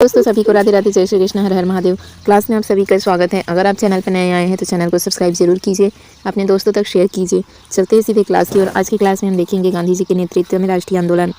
दोस्तों सभी को राधे राधे, जय श्री कृष्ण, हर हर महादेव। क्लास में आप सभी का स्वागत है। अगर आप चैनल पर नए आए हैं तो चैनल को सब्सक्राइब जरूर कीजिए, अपने दोस्तों तक शेयर कीजिए। चलते हैं सीधे क्लास की ओर। आज की क्लास में हम देखेंगे गांधी जी के नेतृत्व में राष्ट्रीय आंदोलन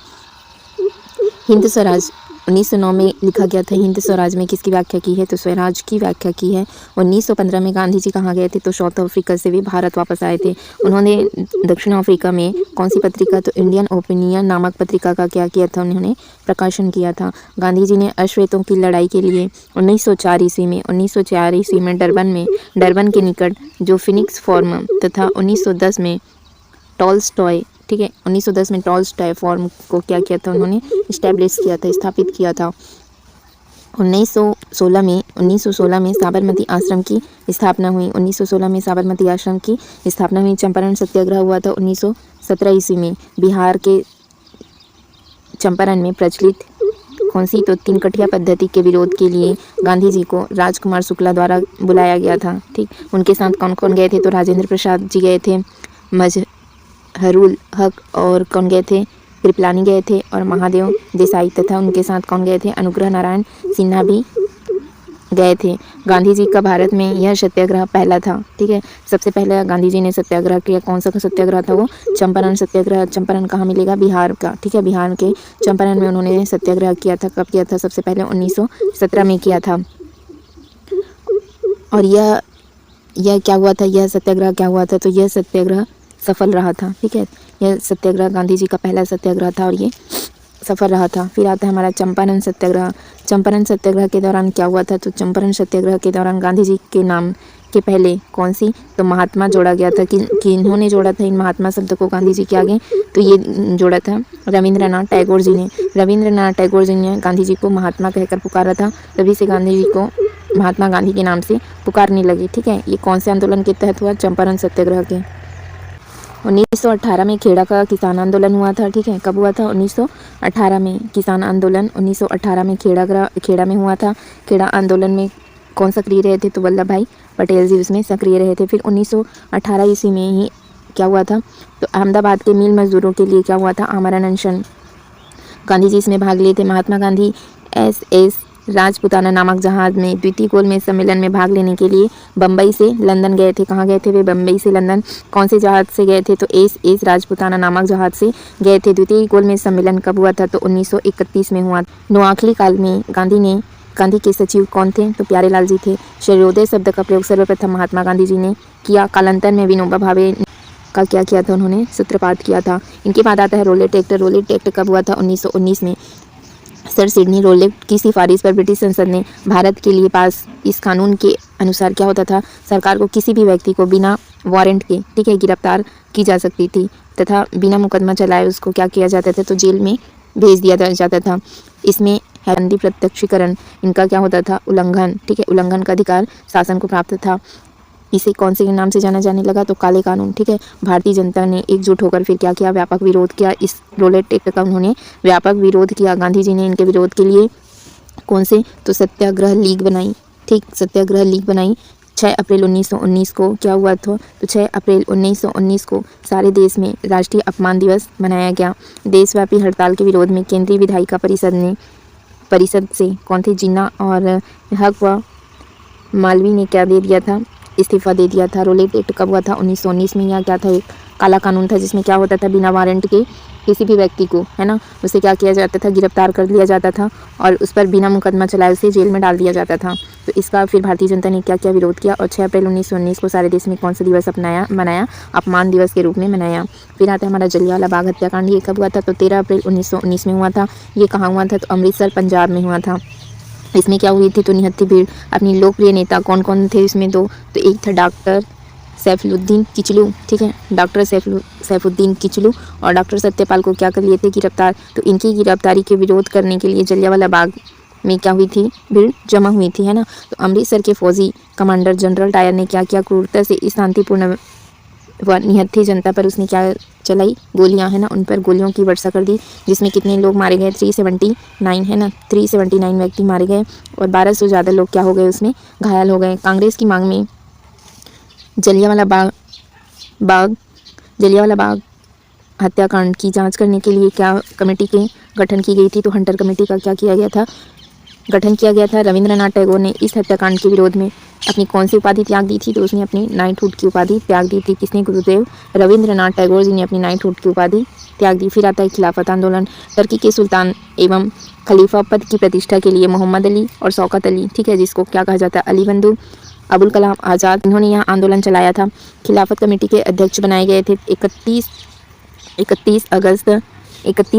हिंद स्वराज 1909 में लिखा गया था। हिंद स्वराज में किसकी व्याख्या की है? तो स्वराज की व्याख्या की है। 1915 में गांधी जी कहाँ गए थे? तो साउथ अफ्रीका से वे भारत वापस आए थे। उन्होंने दक्षिण अफ्रीका में कौन सी पत्रिका? तो इंडियन ओपिनियन नामक पत्रिका का क्या किया था? उन्होंने प्रकाशन किया था। गांधी जी ने अश्वेतों की लड़ाई के लिए 1904 ईस्वी में डरबन के निकट जो फिनिक्स फॉर्म तथा 1910 में टॉलस्टॉय, ठीक है, 1910 में टॉलस्टॉय फॉर्म को क्या किया था? उन्होंने इस्टेब्लिश किया था, स्थापित किया था। 1916 में साबरमती आश्रम की स्थापना हुई। 1916 में साबरमती आश्रम की स्थापना हुई। चंपारण सत्याग्रह हुआ था 1917 ईस्वी में। बिहार के चंपारण में प्रचलित कौन सी? तो तीन कठिया पद्धति के विरोध के लिए गांधी जी को राजकुमार शुक्ला द्वारा बुलाया गया था। ठीक, उनके साथ कौन कौन गए थे? तो राजेंद्र प्रसाद जी गए थे, मजहरुल हक और कौन गए थे? कृपलानी गए थे, और महादेव देसाई, तथा उनके साथ कौन गए थे? अनुग्रह नारायण सिन्हा भी गए थे। गांधी जी का भारत में यह सत्याग्रह पहला था। ठीक है, सबसे पहले गांधी जी ने सत्याग्रह किया। कौन सा सत्याग्रह था वो? चंपारण सत्याग्रह। चंपारण कहाँ मिलेगा? बिहार का। ठीक है, बिहार के चंपारण में उन्होंने सत्याग्रह किया था। कब किया था? सबसे पहले 1917 में किया था। और यह क्या हुआ था? यह सत्याग्रह क्या हुआ था? तो यह सत्याग्रह सफल रहा था। ठीक है, यह सत्याग्रह गांधी जी का पहला सत्याग्रह था और ये सफल रहा था। फिर आता है हमारा चंपारण सत्याग्रह। चंपारण सत्याग्रह के दौरान क्या हुआ था? तो चंपारण सत्याग्रह के दौरान गांधी जी के नाम के पहले कौन सी? तो महात्मा जोड़ा गया था। कि इन्होंने जोड़ा था इन महात्मा शब्द को गांधी जी के आगे? तो ये जोड़ा था रविंद्रनाथ टैगोर जी ने। रविंद्रनाथ टैगोर जी ने गांधी जी को महात्मा कहकर पुकारा था, तभी से गांधी जी को महात्मा गांधी के नाम से पुकारने लगे। ठीक है, ये कौन से आंदोलन के तहत हुआ? चंपारण सत्याग्रह के। 1918 में खेड़ा का किसान आंदोलन हुआ था। ठीक है, कब हुआ था? 1918 में किसान आंदोलन 1918 में खेड़ा में हुआ था। खेड़ा आंदोलन में कौन सक्रिय रहे थे? तो वल्लभ भाई पटेल जी उसमें सक्रिय रहे थे। फिर 1918 ईस्वी में ही क्या हुआ था? तो अहमदाबाद के मिल मजदूरों के लिए क्या हुआ था? आमरण अनशन। गांधी जी इसमें भाग लिए थे। महात्मा गांधी SS राजपुताना नामक जहाज में द्वितीय गोलमेज सम्मेलन में भाग लेने के लिए बम्बई से लंदन गए थे। कहाँ गए थे वे? बम्बई से लंदन। कौन से जहाज से गए थे? तो SS राजपुताना नामक जहाज से गए थे। द्वितीय गोलमेज सम्मेलन कब हुआ था? तो 1931 में हुआ। नोआखली काल में गांधी के सचिव कौन थे? तो प्यारेलाल जी थे। सर्वोदय शब्द का प्रयोग सर्वप्रथम महात्मा गांधी जी ने किया। कालांतर में विनोबा भावे का क्या किया था? उन्होंने सूत्रपात किया था। इनके बाद आता है रोलेट एक्ट। रोलेट एक्ट कब हुआ था? 1919 में। सर सिडनी रोलेट की सिफारिश पर ब्रिटिश संसद ने भारत के लिए पास इस कानून के अनुसार क्या होता था? सरकार को किसी भी व्यक्ति को बिना वारंट के, ठीक है, गिरफ्तार की जा सकती थी, तथा बिना मुकदमा चलाए उसको क्या किया जाता था? तो जेल में भेज दिया जाता था। इसमें हैबंदी प्रत्यक्षीकरण इनका क्या होता था? उल्लंघन। ठीक है, उल्लंघन का अधिकार शासन को प्राप्त था। इसे कौन से नाम से जाना जाने लगा? तो काले कानून। ठीक है, भारतीय जनता ने एकजुट होकर फिर क्या किया? व्यापक विरोध किया। इस रोलेट एक्ट का उन्होंने व्यापक विरोध किया। गांधी जी ने इनके विरोध के लिए कौन से? तो सत्याग्रह लीग बनाई। ठीक, सत्याग्रह लीग बनाई। 6 अप्रैल 1919 को क्या हुआ था? तो 6 अप्रैल 1919 को सारे देश में राष्ट्रीय अपमान दिवस मनाया गया। देशव्यापी हड़ताल के विरोध में केंद्रीय विधायिका परिषद से कौन थे? जिन्ना और हक व मालवीय ने क्या दे दिया था? इस्तीफा दे दिया था। रोलेट एक्ट कब हुआ था? 1919 में। यह क्या था? एक काला कानून था जिसमें क्या होता था? बिना वारंट के किसी भी व्यक्ति को, है ना, उसे क्या किया जाता था? गिरफ्तार कर लिया जाता था और उस पर बिना मुकदमा चलाए उसे जेल में डाल दिया जाता था। तो इसका फिर भारतीय जनता ने क्या क्या विरोध किया और 6 अप्रैल 1919 को सारे देश में कौन सा दिवस मनाया? अपमान दिवस के रूप में मनाया। फिर आता है हमारा जलियांवाला बाग हत्याकांड। ये कब हुआ था? तो 13 अप्रैल 1919 में हुआ था। ये कहाँ हुआ था? तो अमृतसर, पंजाब में हुआ था। इसमें क्या हुई थी? तो निहत्थी भीड़। अपनी लोकप्रिय नेता कौन कौन थे इसमें? दो। तो एक था डॉक्टर सैफुद्दीन किचलू। ठीक है, डॉक्टर सैफुद्दीन किचलू और डॉक्टर सत्यपाल को क्या कर लिए थे? गिरफ्तार। तो इनकी गिरफ्तारी के विरोध करने के लिए जलियांवाला बाग में क्या हुई थी? भीड़ जमा हुई थी, है ना। तो अमृतसर के फौजी कमांडर जनरल डायर ने क्या किया? क्रूरता से इस शांतिपूर्ण व निहत्थी जनता पर उसने क्या चलाई? गोलियां, है ना, उन पर गोलियों की वर्षा कर दी, जिसमें कितने लोग मारे गए? 379, है ना, 379 व्यक्ति मारे गए और 1200 ज़्यादा लोग क्या हो गए? उसमें घायल हो गए। कांग्रेस की मांग में जलियांवाला बाग हत्याकांड की जांच करने के लिए क्या कमेटी के गठन की गई थी? तो हंटर कमेटी का क्या किया गया था? गठन किया गया था। रविंद्रनाथ टैगोर ने इस हत्याकांड के विरोध में अपनी कौन सी उपाधि त्याग दी थी? तो उसने अपनी नाइटहुड की उपाधि त्याग दी थी। किसने? गुरुदेव रविंद्रनाथ टैगोर जी ने अपनी नाइटहुड की उपाधि त्याग दी। फिर आता है खिलाफत आंदोलन। टर्की के सुल्तान एवं खलीफा पद की प्रतिष्ठा के लिए मोहम्मद अली और शौकत अली, ठीक है, जिसको क्या कहा जाता है? अली बंधु, अबुल कलाम आज़ाद, इन्होंने यहाँ आंदोलन चलाया था। खिलाफत कमेटी के अध्यक्ष बनाए गए थे 31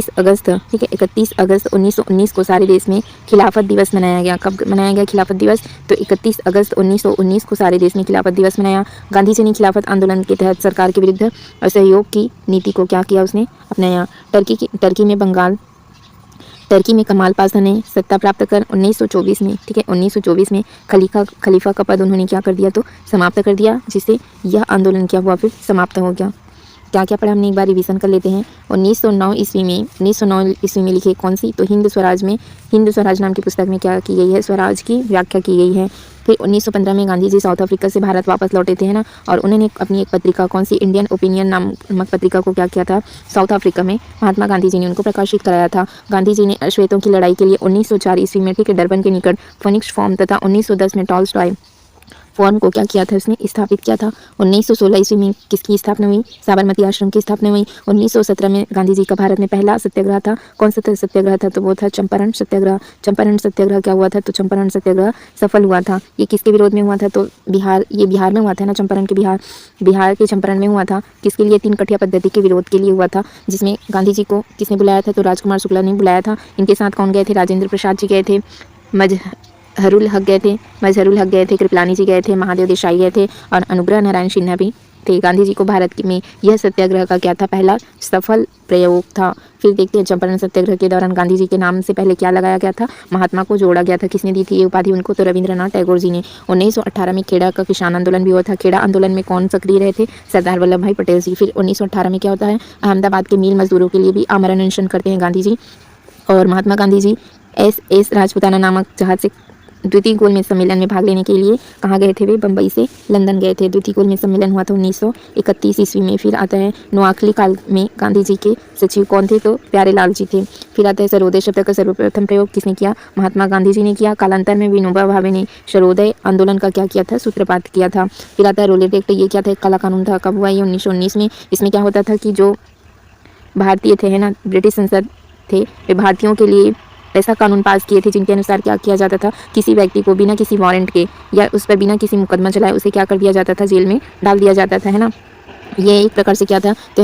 अगस्त, ठीक है, 31 अगस्त 1919 को सारे देश में खिलाफत दिवस मनाया गया। कब मनाया गया खिलाफत दिवस? तो 31 अगस्त 1919 को सारे देश में खिलाफत दिवस मनाया। गांधी जी ने खिलाफत आंदोलन के तहत सरकार के विरुद्ध असहयोग की नीति को क्या किया? उसने अपनाया। टर्की में कमाल पाशा ने सत्ता प्राप्त कर 1924 में, ठीक है, 1924 में खलीफा का पद उन्होंने क्या कर दिया? तो समाप्त कर दिया, जिससे यह आंदोलन क्या हुआ? फिर समाप्त हो गया। क्या क्या पढ़ा हमने एक बार रिवीजन कर लेते हैं। 1909 ईस्वी में लिखे कौन सी? तो हिंद स्वराज नाम की पुस्तक में क्या की गई है? स्वराज की व्याख्या की गई है। फिर 1915 में गांधी जी साउथ अफ्रीका से भारत वापस लौटे थे, है ना, और उन्होंने अपनी एक पत्रिका कौन सी? इंडियन ओपिनियन नामक पत्रिका को क्या किया था? साउथ अफ्रीका में महात्मा गांधी जी ने उनको प्रकाशित कराया था। गांधी जी ने अश्वेतों की लड़ाई के लिए 1904 ईस्वी में, ठीक है, डरबन के निकट फोनिक्स फॉर्म तथा 1910 में टॉलस्टॉय फॉर्म को क्या किया था? उसने स्थापित किया था। 1916 ईस्वी में किसकी स्थापना हुई? साबरमती आश्रम की स्थापना हुई। 1917 में गांधी जी का भारत में पहला सत्याग्रह था। कौन सा सत्याग्रह था? तो वो था चंपारण सत्याग्रह। चंपारण सत्याग्रह क्या हुआ था? तो चंपारण सत्याग्रह सफल हुआ था। ये किसके विरोध में हुआ था? तो बिहार में हुआ था ना, चंपारण के बिहार के चंपारण में हुआ था। किसके लिए? 3 कठिया पद्धति के विरोध के लिए हुआ था, जिसमें गांधी जी को किसने बुलाया था? तो राजकुमार शुक्ला ने बुलाया था। इनके साथ कौन गए थे? राजेंद्र प्रसाद जी गए थे, मजहरुल हक गए थे, कृपलानी जी गए थे, महादेव देसाई गए थे और अनुग्रह नारायण सिन्हा भी थे। गांधी जी को भारत में यह सत्याग्रह का क्या था? पहला सफल प्रयोग था। फिर देखते हैं चंपारण सत्याग्रह के दौरान गांधी जी के नाम से पहले क्या लगाया गया था? महात्मा को जोड़ा गया था। किसने दी थी ये उपाधि उनको? तो रविंद्रनाथ टैगोर जी ने। 1918 में खेड़ा का किसान आंदोलन भी हुआ था। खेड़ा आंदोलन में कौन सक्रिय रहे थे? सरदार वल्लभ भाई पटेल जी। फिर 1918 में क्या होता है? अहमदाबाद के मिल मजदूरों के लिए भी आमरण अनशन करते हैं गांधी जी, और महात्मा गांधी जी SS राजपुताना नामक जहाज से द्वितीय गोलमेज सम्मेलन में भाग लेने के लिए कहाँ गए थे? वे बम्बई से लंदन गए थे। द्वितीय गोलमेज सम्मेलन हुआ था 1931 ईस्वी में। फिर आता है नोआखली काल में गांधी जी के सचिव कौन थे? तो प्यारेलाल जी थे। फिर आता है सर्वोदय शब्द का सर्वप्रथम प्रयोग किसने किया? महात्मा गांधी जी ने किया। कालांतर में विनोबा भावे ने सर्वोदय आंदोलन का क्या किया था? सूत्रपात किया था। फिर आता है रोलेट एक्ट। ये क्या था? काला कानून था। कब हुआ ये? 1919 में। इसमें क्या होता था कि जो भारतीय थे, है ना, ब्रिटिश संसद थे, वे भारतीयों के लिए ऐसा कानून पास किए थे जिनके अनुसार क्या किया जाता था? किसी व्यक्ति को बिना किसी वारंट के या उस पर बिना किसी मुकदमा चलाए उसे क्या कर दिया जाता था? जेल में डाल दिया जाता था, है ना। ये एक प्रकार से क्या था? तो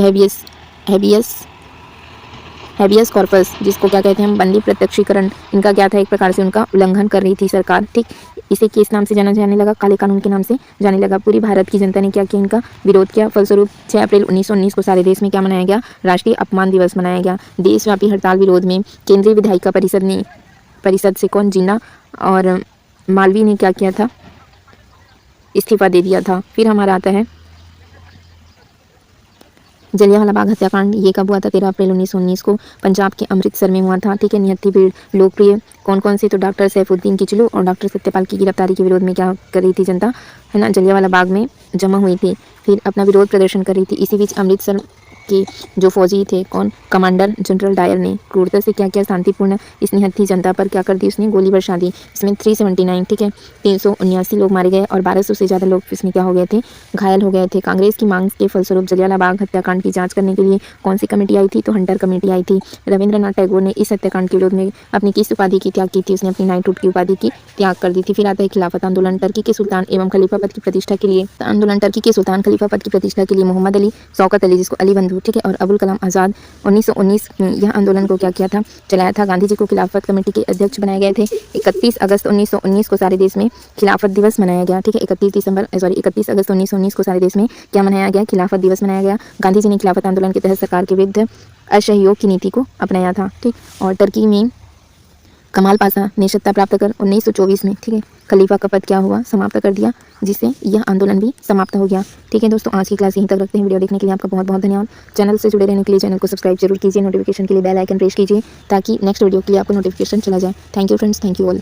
हैबियस कॉर्पस, जिसको क्या कहते हैं हम? बंदी प्रत्यक्षीकरण। इनका क्या था? एक प्रकार से उनका उल्लंघन कर रही थी सरकार, ठीक। इसे किस नाम से जाना जाने लगा? काले कानून के नाम से जाने लगा। पूरी भारत की जनता ने क्या किया? इनका विरोध किया। फलस्वरूप 6 अप्रैल 1919 को सारे देश में क्या मनाया गया? राष्ट्रीय अपमान दिवस मनाया गया। देशव्यापी हड़ताल विरोध में केंद्रीय विधायिका परिषद से कौन? जिन्ना और मालवीय ने क्या किया था? इस्तीफा दे दिया था। फिर हमारा आता है जलियांवाला बाग हत्याकांड। ये कब हुआ था? 13 अप्रैल 1919 को पंजाब के अमृतसर में हुआ था, ठीक है। निहत्थी भीड़ लोकप्रिय कौन कौन से? तो डॉक्टर सैफुद्दीन किचलू और डॉक्टर सत्यपाल की गिरफ्तारी के विरोध में क्या कर रही थी जनता, है ना, जलियांवाला बाग में जमा हुई थी। फिर अपना विरोध प्रदर्शन कर रही थी। इसी बीच अमृतसर के जो फौजी थे, कौन? कमांडर जनरल डायर ने क्रूरता से क्या किया? शांतिपूर्ण इस निहत्थी जनता पर क्या कर दी? उसने गोली बरसा दी। इसमें 379, ठीक है, 379 लोग मारे गए और 1200 से ज़्यादा लोग इसमें क्या हो गए थे? घायल हो गए थे। कांग्रेस की मांग के फलस्वरूप जलियांवाला बाग हत्याकांड की जांच करने के लिए कौन सी कमेटी आई थी? तो हंटर कमेटी आई थी। रविंद्रनाथ टैगोर ने इस हत्याकांड के विरोध में अपनी किस उपाधि की त्याग की थी? उसने अपनी नाइटहुड की उपाधि की त्याग कर दी थी। फिर आता है खिलाफत आंदोलन। टर्की के सुल्तान एवं खलीफा पद की प्रतिष्ठा के लिए आंदोलन। टर्की के सुल्तान खलीफा पद की प्रतिष्ठा के लिए मोहम्मद अली, शौकत अली, जिसको अली बंधु, ठीक है, और अबुल कलाम आज़ाद 1919 में यह आंदोलन को क्या किया था? चलाया था। गांधी जी को खिलाफत कमेटी के अध्यक्ष बनाए गए थे। 31 अगस्त 1919 को सारे देश में खिलाफत दिवस मनाया गया, ठीक है। 31 अगस्त 1919 को सारे देश में क्या मनाया गया? खिलाफत दिवस मनाया गया। गांधी जी ने खिलाफत आंदोलन के तहत सरकार के विरुद्ध असहयोग की नीति को अपनाया था, ठीक। और टर्की में कमाल पाशा ने सत्ता प्राप्त कर 1924 में, ठीक है, खलीफा का पद क्या हुआ? समाप्त कर दिया, जिससे यह आंदोलन भी समाप्त हो गया, ठीक है। दोस्तों आज की क्लास यहीं तक रखते हैं। वीडियो देखने के लिए आपका बहुत बहुत धन्यवाद। चैनल से जुड़े रहने के लिए चैनल को सब्सक्राइब जरूर कीजिए। नोटिफिकेशन के लिए बेल आइकन प्रेस कीजिए ताकि नेक्स्ट वीडियो के लिए आपको नोटिफिकेशन चला जाए। Thank you friends, thank you all.